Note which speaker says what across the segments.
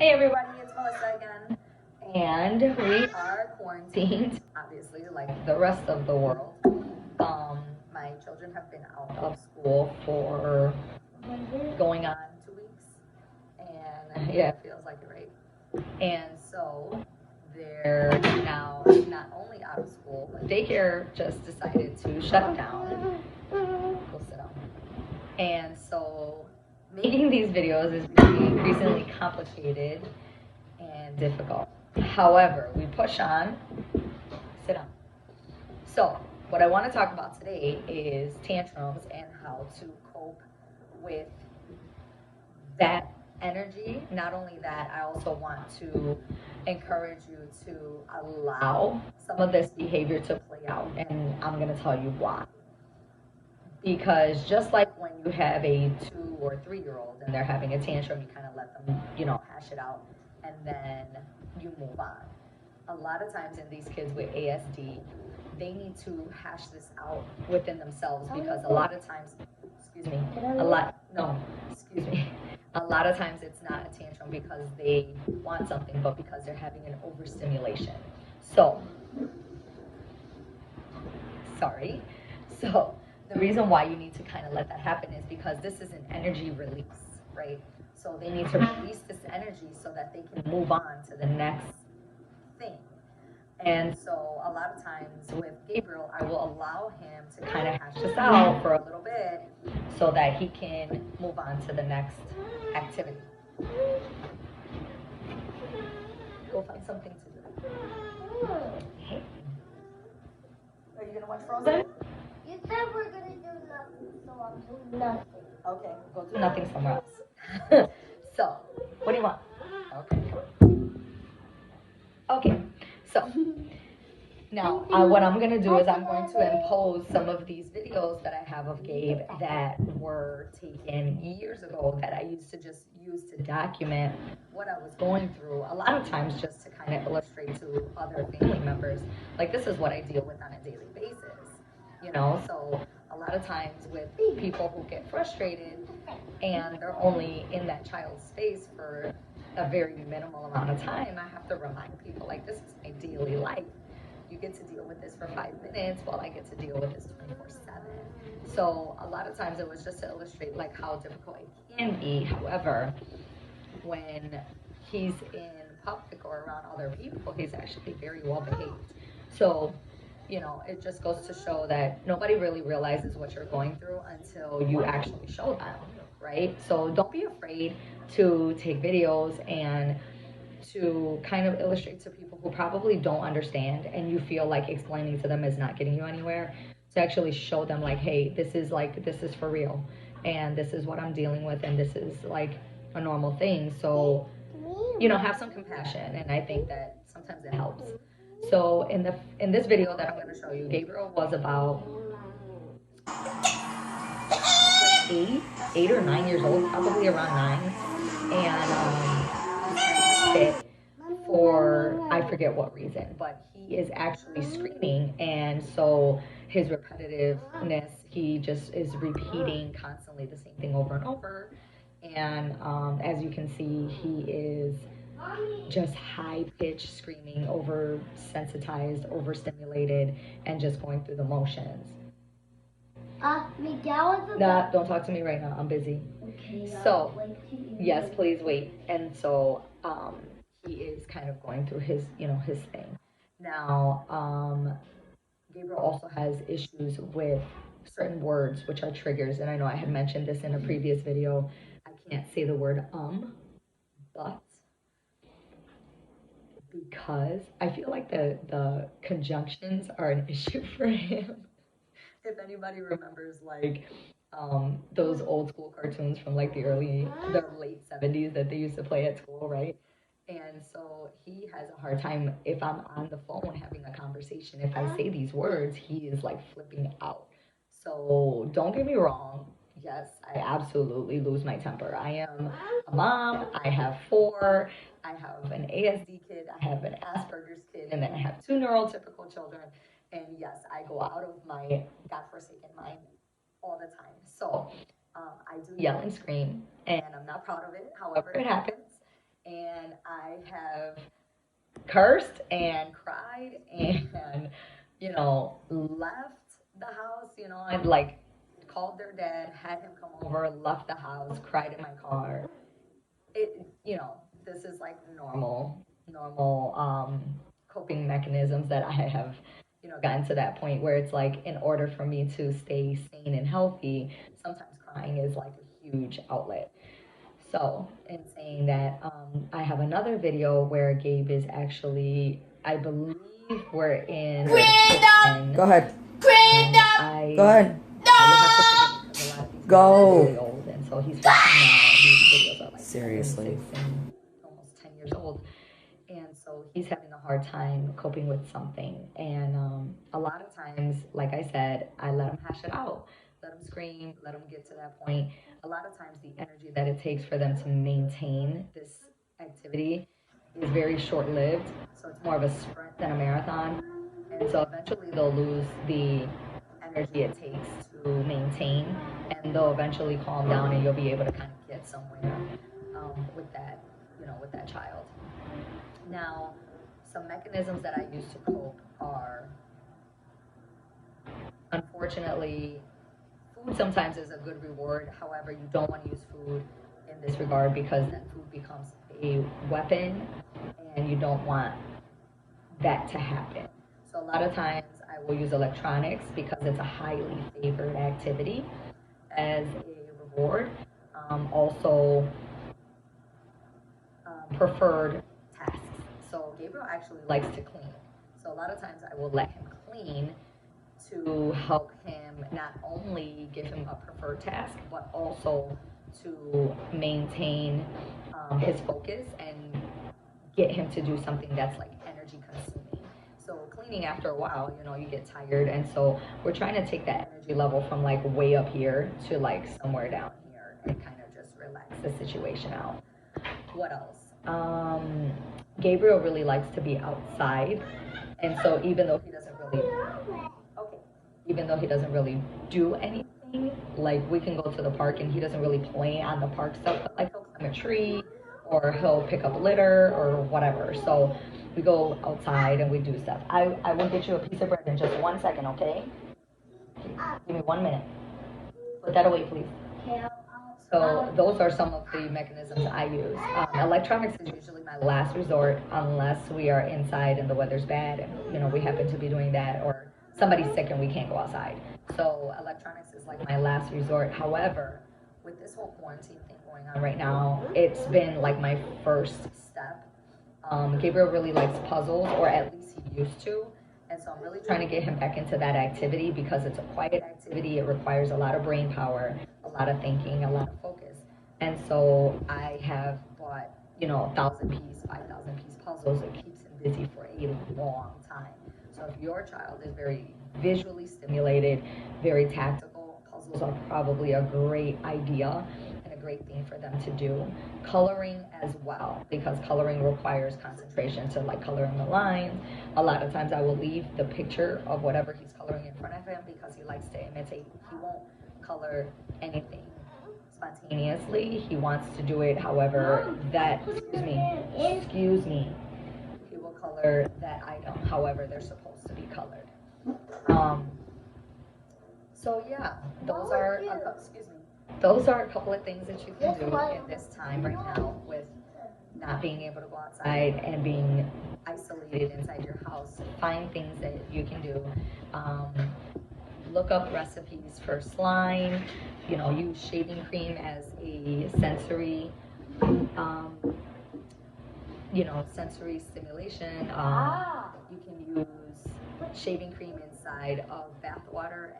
Speaker 1: Hey everybody, it's Melissa again. And we are quarantined, obviously, like the rest of the world. My children have been out of school for going on 2 weeks. And yeah, it feels like it, right? And so they're now not only out of school, but daycare just decided to shut down. Go sit down. And so making these videos is becoming increasingly complicated and difficult. However, we push on. Sit down. So, what I want to talk about today is tantrums and how to cope with that energy. Not only that, I also want to encourage you to allow some of this behavior to play out, and I'm going to tell you why. Because just like when you have a 2 or 3-year-old and they're having a tantrum, you kind of let them, hash it out, and then you move on. A lot of times in these kids with ASD, they need to hash this out within themselves because a lot of times, a lot of times it's not a tantrum because they want something, but because they're having an overstimulation. So, the reason why you need to kind of let that happen is because this is an energy release, right? So they need to release this energy so that they can move on to the next thing. And so a lot of times with Gabriel, I will allow him to kind of hash this out for a little bit so that he can move on to the next activity. Go find something to do. Hey. Are you going to watch Frozen?
Speaker 2: You said we're gonna do nothing, so I'm doing nothing.
Speaker 1: Okay, go do nothing somewhere else. So, what do you want? Okay, so now what I'm going to do is I'm going to impose some of these videos that I have of Gabe that were taken years ago that I used to just use to document what I was going through, a lot of times just to kind of illustrate to other family members, like this is what I deal with on a daily basis. So a lot of times with people who get frustrated and they're only in that child's space for a very minimal amount of time, I have to remind people, like, this is my daily life. You get to deal with this for 5 minutes while I get to deal with this 24/7. So a lot of times it was just to illustrate like how difficult it can be. However, when he's in public or around other people, he's actually very well behaved. So it just goes to show that nobody really realizes what you're going through until you actually show them, right? So don't be afraid to take videos and to kind of illustrate to people who probably don't understand and you feel like explaining to them is not getting you anywhere, to actually show them like, hey, this is for real, and this is what I'm dealing with, and this is like a normal thing. So have some compassion, and I think that sometimes it helps. So in this video that I'm going to show you, Gabriel was about 8 or 9 years old, probably around 9, and fit for I forget what reason, but he is actually screaming, and so his repetitiveness, he just is repeating constantly the same thing over and over, and as you can see, he is just high-pitched screaming, oversensitized, overstimulated, and just going through the motions.
Speaker 2: Miguel is
Speaker 1: Nah, don't talk to me right now. I'm busy.
Speaker 2: Okay.
Speaker 1: So, yes, please wait. And so, he is kind of going through his thing. Now, Gabriel also has issues with certain words, which are triggers. And I know I had mentioned this in a previous video. I can't say the word but, because I feel like the conjunctions are an issue for him. If anybody remembers, like, those old school cartoons from like the late 70s that they used to play at school, right? And so he has a hard time if I'm on the phone having a conversation. If I say these words, he is like flipping out. So don't get me wrong. Yes, I absolutely lose my temper. I am a mom. I have 4. I have an ASD kid. I have an Asperger's kid. And then I have 2 neurotypical children. And yes, I go out of my godforsaken mind all the time. So I do yell and scream, and I'm not proud of it. However, it happens. And I have cursed and cried and, left the house, and like called their dad, had him come over, left the house, cried in my car. This is like normal coping mechanisms that I have, gotten to that point where it's like in order for me to stay sane and healthy, sometimes crying is like a huge outlet. So, in saying that, I have another video where Gabe is actually, I believe we're in the kitchen.
Speaker 3: Go ahead.
Speaker 1: I,
Speaker 3: Go ahead.
Speaker 1: you have to forgive me because a lot of these
Speaker 3: Go.
Speaker 1: videos are really old, and so he's 15 now. These videos are like
Speaker 3: Seriously.
Speaker 1: 6 and almost 10 years old. And so he's having a hard time coping with something. And a lot of times, like I said, I let him hash it out, let him scream, let him get to that point. A lot of times, the energy that it takes for them to maintain this activity is very short lived. So it's more of a sprint than a marathon. And so eventually, they'll lose the energy it takes to maintain, and they'll eventually calm down, and you'll be able to kind of get somewhere with that, with that child. Now, some mechanisms that I use to cope are, unfortunately, food sometimes is a good reward. However, you don't want to use food in this regard because then food becomes a weapon, and you don't want that to happen. So a lot of times I will use electronics because it's a highly favored activity as a reward. Also, preferred tasks. So Gabriel actually likes to clean. So a lot of times I will let him clean to help him not only give him a preferred task, but also to maintain his focus and get him to do something that's like energy consuming. So cleaning after a while, you get tired, and so we're trying to take that energy level from like way up here to like somewhere down here and kind of just relax the situation out. What else? Gabriel really likes to be outside, and so even though he doesn't really do anything, like we can go to the park and he doesn't really play on the park stuff, but like he'll climb a tree or he'll pick up litter or whatever. So we go outside and we do stuff. I will get you a piece of bread in just 1 second, okay? Give me 1 minute. Put that away, please. So those are some of the mechanisms I use. Electronics is usually my last resort unless we are inside and the weather's bad and we happen to be doing that, or somebody's sick and we can't go outside. So electronics is like my last resort. However, with this whole quarantine thing going on right now, it's been like my first step. Gabriel really likes puzzles, or at least he used to. And so I'm really trying to get him back into that activity because it's a quiet activity. It requires a lot of brain power, a lot of thinking, a lot of focus. And so I have bought, 1,000-piece, 5,000-piece puzzles. It keeps him busy for a long time. So if your child is very visually stimulated, very tactical, puzzles are probably a great idea and a great thing for them to do. Coloring as well, because coloring requires concentration to like coloring the lines. A lot of times I will leave the picture of whatever he's coloring in front of him because he likes to imitate. He won't color anything spontaneously. He wants to do it however that, excuse me, he will color that item however they're supposed to be colored. So yeah, those are a couple of things that you can do in this time right now with not being able to go outside and being isolated inside your house. Find things that you can do. Look up recipes for slime. Use shaving cream as a sensory sensory stimulation. You can use shaving cream inside of bath water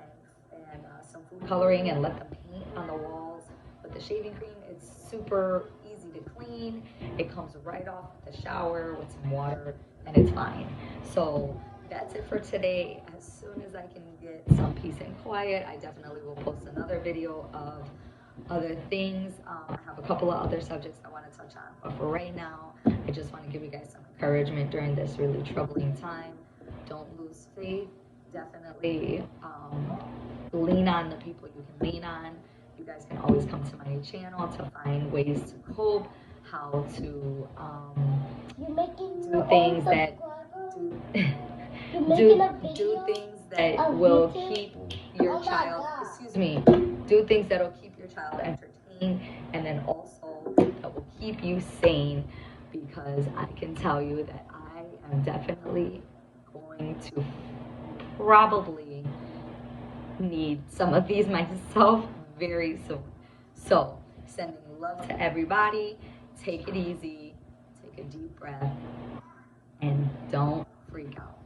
Speaker 1: and some food coloring and let them paint on the walls with the shaving cream. It's super easy to clean. It comes right off the shower with some water and it's fine. So that's it for today. As soon as I can get some peace and quiet, I definitely will post another video of other things. I have a couple of other subjects I want to touch on, but for right now, I just want to give you guys some encouragement during this really troubling time. Don't lose faith. Definitely lean on the people you can lean on. You guys can always come to my channel to find ways to cope, how to
Speaker 2: You're making
Speaker 1: do things that
Speaker 2: You're making a
Speaker 1: do
Speaker 2: video
Speaker 1: things that
Speaker 2: of
Speaker 1: will
Speaker 2: YouTube?
Speaker 1: keep your
Speaker 2: Oh my
Speaker 1: child,
Speaker 2: God.
Speaker 1: excuse me, do things that will keep your child entertained, and then also that will keep you sane, because I can tell you that I am definitely going to probably need some of these myself very soon. So, sending love to everybody. Take it easy. Take a deep breath. And don't freak out.